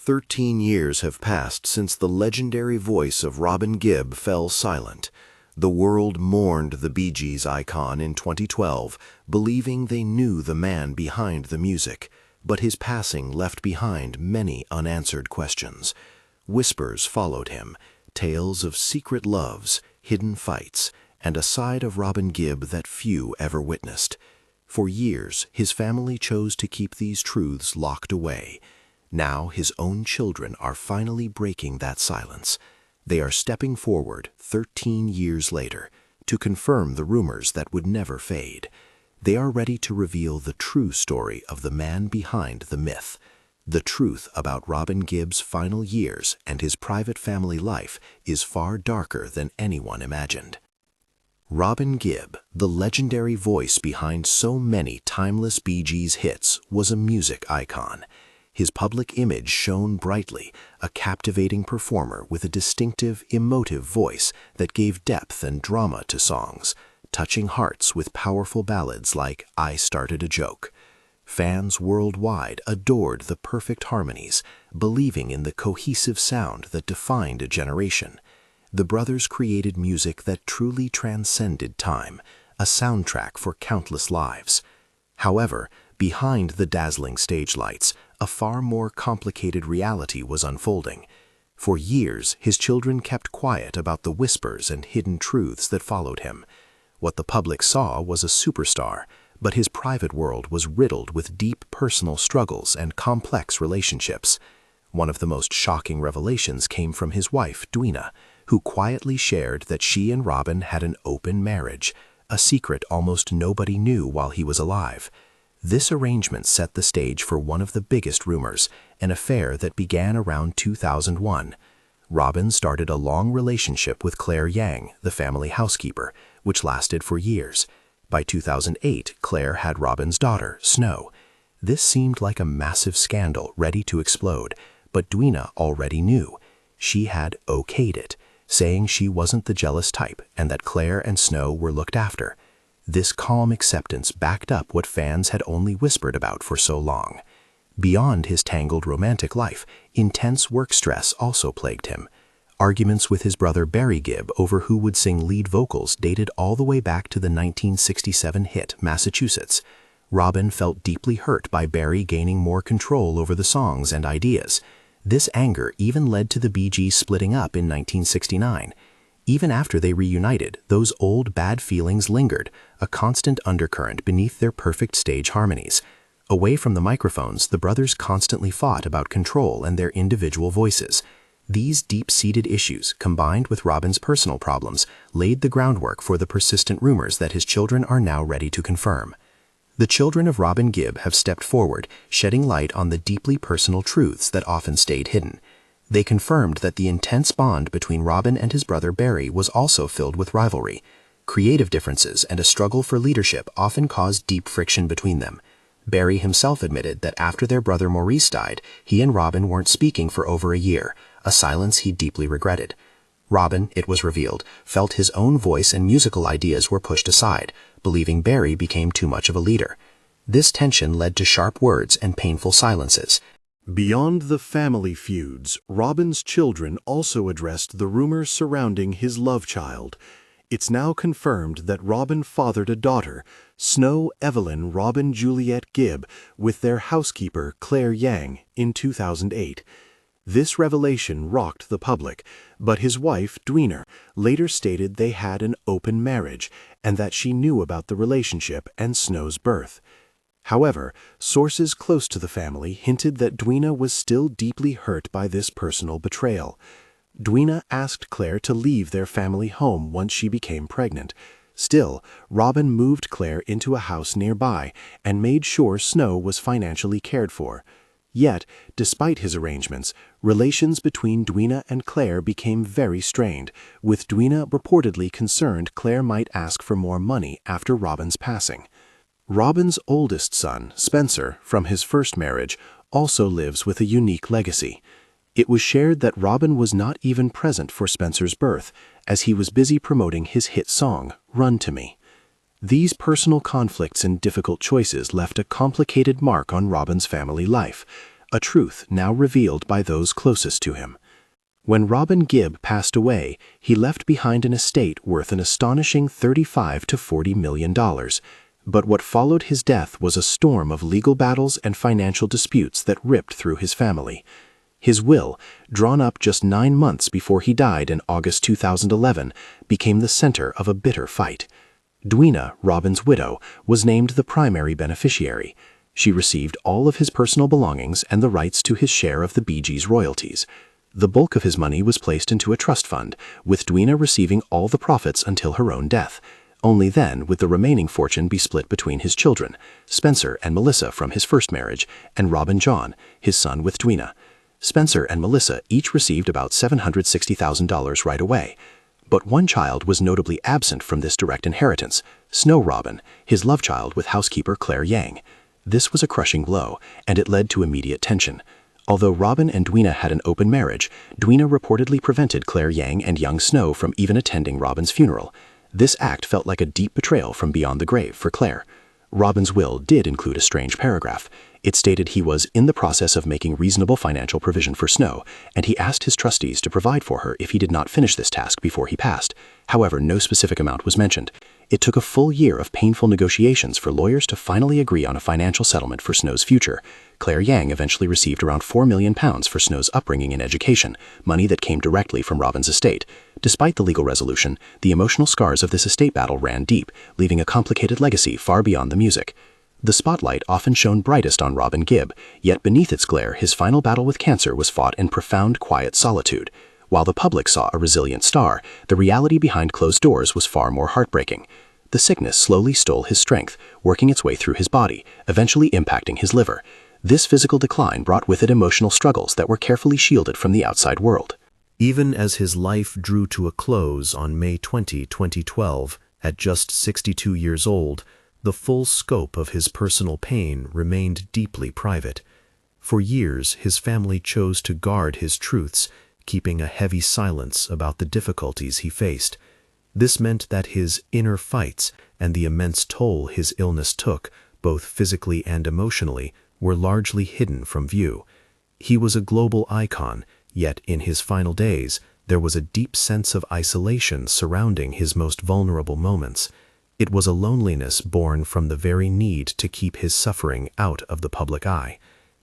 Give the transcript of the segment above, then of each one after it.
13 years have passed since the legendary voice of Robin Gibb fell silent. The world mourned the Bee Gees icon in 2012, believing they knew the man behind the music, but his passing left behind many unanswered questions. Whispers followed him, tales of secret loves, hidden fights, and a side of Robin Gibb that few ever witnessed. For years, his family chose to keep these truths locked away. Now his own children are finally breaking that silence. They are stepping forward 13 years later to confirm the rumors that would never fade. They are ready to reveal the true story of the man behind the myth. The truth about Robin Gibb's final years and his private family life is far darker than anyone imagined. Robin Gibb, the legendary voice behind so many timeless Bee Gees hits, was a music icon. His public image shone brightly, a captivating performer with a distinctive, emotive voice that gave depth and drama to songs, touching hearts with powerful ballads like I Started a Joke. Fans worldwide adored the perfect harmonies, believing in the cohesive sound that defined a generation. The brothers created music that truly transcended time, a soundtrack for countless lives. However, behind the dazzling stage lights, a far more complicated reality was unfolding. For years, his children kept quiet about the whispers and hidden truths that followed him. What the public saw was a superstar, but his private world was riddled with deep personal struggles and complex relationships. One of the most shocking revelations came from his wife, Dwina, who quietly shared that she and Robin had an open marriage, a secret almost nobody knew while he was alive. This arrangement set the stage for one of the biggest rumors, an affair that began around 2001. Robin started a long relationship with Claire Yang, the family housekeeper, which lasted for years. By 2008, Claire had Robin's daughter, Snow. This seemed like a massive scandal ready to explode, but Dwina already knew. She had okayed it, saying she wasn't the jealous type and that Claire and Snow were looked after. This calm acceptance backed up what fans had only whispered about for so long. Beyond his tangled romantic life, intense work stress also plagued him. Arguments with his brother Barry Gibb over who would sing lead vocals dated all the way back to the 1967 hit Massachusetts. Robin felt deeply hurt by Barry gaining more control over the songs and ideas. This anger even led to the Bee Gees splitting up in 1969. Even after they reunited, those old bad feelings lingered, a constant undercurrent beneath their perfect stage harmonies. Away from the microphones, the brothers constantly fought about control and their individual voices. These deep-seated issues, combined with Robin's personal problems, laid the groundwork for the persistent rumors that his children are now ready to confirm. The children of Robin Gibb have stepped forward, shedding light on the deeply personal truths that often stayed hidden. They confirmed that the intense bond between Robin and his brother Barry was also filled with rivalry. Creative differences and a struggle for leadership often caused deep friction between them. Barry himself admitted that after their brother Maurice died, he and Robin weren't speaking for over a year, a silence he deeply regretted. Robin, it was revealed, felt his own voice and musical ideas were pushed aside, believing Barry became too much of a leader. This tension led to sharp words and painful silences. Beyond the family feuds, Robin's children also addressed the rumors surrounding his love child. It's now confirmed that Robin fathered a daughter, Snow Evelyn Robin Juliet Gibb, with their housekeeper Claire Yang in 2008. This revelation rocked the public, but his wife, Dwina, later stated they had an open marriage and that she knew about the relationship and Snow's birth. However, sources close to the family hinted that Dwina was still deeply hurt by this personal betrayal. Dwina asked Claire to leave their family home once she became pregnant. Still, Robin moved Claire into a house nearby and made sure Snow was financially cared for. Yet, despite his arrangements, relations between Dwina and Claire became very strained, with Dwina reportedly concerned Claire might ask for more money after Robin's passing. Robin's oldest son, Spencer, from his first marriage, also lives with a unique legacy. It was shared that Robin was not even present for Spencer's birth, as he was busy promoting his hit song, Run to Me. These personal conflicts and difficult choices left a complicated mark on Robin's family life. a truth now revealed by those closest to him. When Robin Gibb passed away, he left behind an estate worth an astonishing $35 to $40 million. But what followed his death was a storm of legal battles and financial disputes that ripped through his family. His will, drawn up just 9 months before he died in August 2011, became the center of a bitter fight. Dwina, Robin's widow, was named the primary beneficiary. She received all of his personal belongings and the rights to his share of the Bee Gees' royalties. The bulk of his money was placed into a trust fund, with Dwina receiving all the profits until her own death. Only then would the remaining fortune be split between his children, Spencer and Melissa from his first marriage, and Robin John, his son with Dwina. Spencer and Melissa each received about $760,000 right away. But one child was notably absent from this direct inheritance, Snow Robin, his love child with housekeeper Claire Yang. This was a crushing blow, and it led to immediate tension. Although Robin and Dwina had an open marriage, Dwina reportedly prevented Claire Yang and young Snow from even attending Robin's funeral. This act felt like a deep betrayal from beyond the grave for Claire. Robin's will did include a strange paragraph. It stated he was in the process of making reasonable financial provision for Snow, and he asked his trustees to provide for her if he did not finish this task before he passed. However, no specific amount was mentioned. It took a full year of painful negotiations for lawyers to finally agree on a financial settlement for Snow's future. Claire Yang eventually received around £4 million for Snow's upbringing and education, money that came directly from Robin's estate. Despite the legal resolution, the emotional scars of this estate battle ran deep, leaving a complicated legacy far beyond the music. The spotlight often shone brightest on Robin Gibb, yet beneath its glare, his final battle with cancer was fought in profound, quiet solitude. While the public saw a resilient star, the reality behind closed doors was far more heartbreaking. The sickness slowly stole his strength, working its way through his body, eventually impacting his liver. This physical decline brought with it emotional struggles that were carefully shielded from the outside world. Even as his life drew to a close on May 20, 2012, at just 62 years old, the full scope of his personal pain remained deeply private. For years, his family chose to guard his truths, keeping a heavy silence about the difficulties he faced. This meant that his inner fights and the immense toll his illness took, both physically and emotionally, were largely hidden from view. He was a global icon, yet in his final days, there was a deep sense of isolation surrounding his most vulnerable moments. It was a loneliness born from the very need to keep his suffering out of the public eye.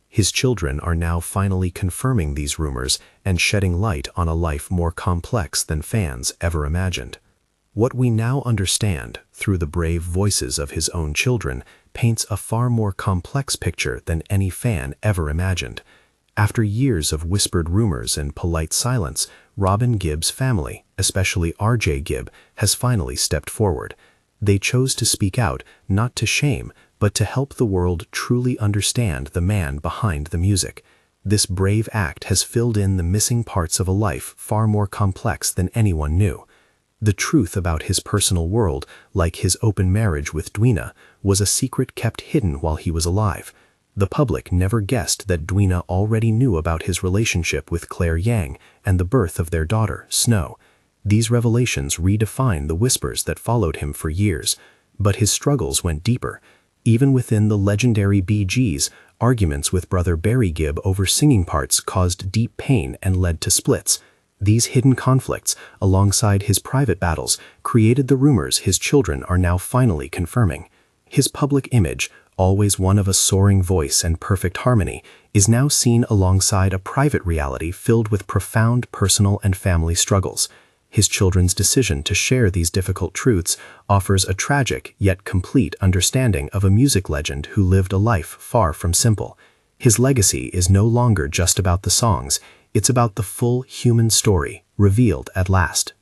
His children are now finally confirming these rumors and shedding light on a life more complex than fans ever imagined. What we now understand, through the brave voices of his own children, paints a far more complex picture than any fan ever imagined. After years of whispered rumors and polite silence, Robin Gibb's family, especially R.J. Gibb, has finally stepped forward. They chose to speak out, not to shame, but to help the world truly understand the man behind the music. This brave act has filled in the missing parts of a life far more complex than anyone knew. The truth about his personal world, like his open marriage with Dwina, was a secret kept hidden while he was alive. The public never guessed that Dwina already knew about his relationship with Claire Yang and the birth of their daughter, Snow. These revelations redefined the whispers that followed him for years, but his struggles went deeper. Even within the legendary Bee Gees, arguments with brother Barry Gibb over singing parts caused deep pain and led to splits. These hidden conflicts, alongside his private battles, created the rumors his children are now finally confirming. His public image, always one of a soaring voice and perfect harmony, is now seen alongside a private reality filled with profound personal and family struggles. His children's decision to share these difficult truths offers a tragic yet complete understanding of a music legend who lived a life far from simple. His legacy is no longer just about the songs, it's about the full human story, revealed at last,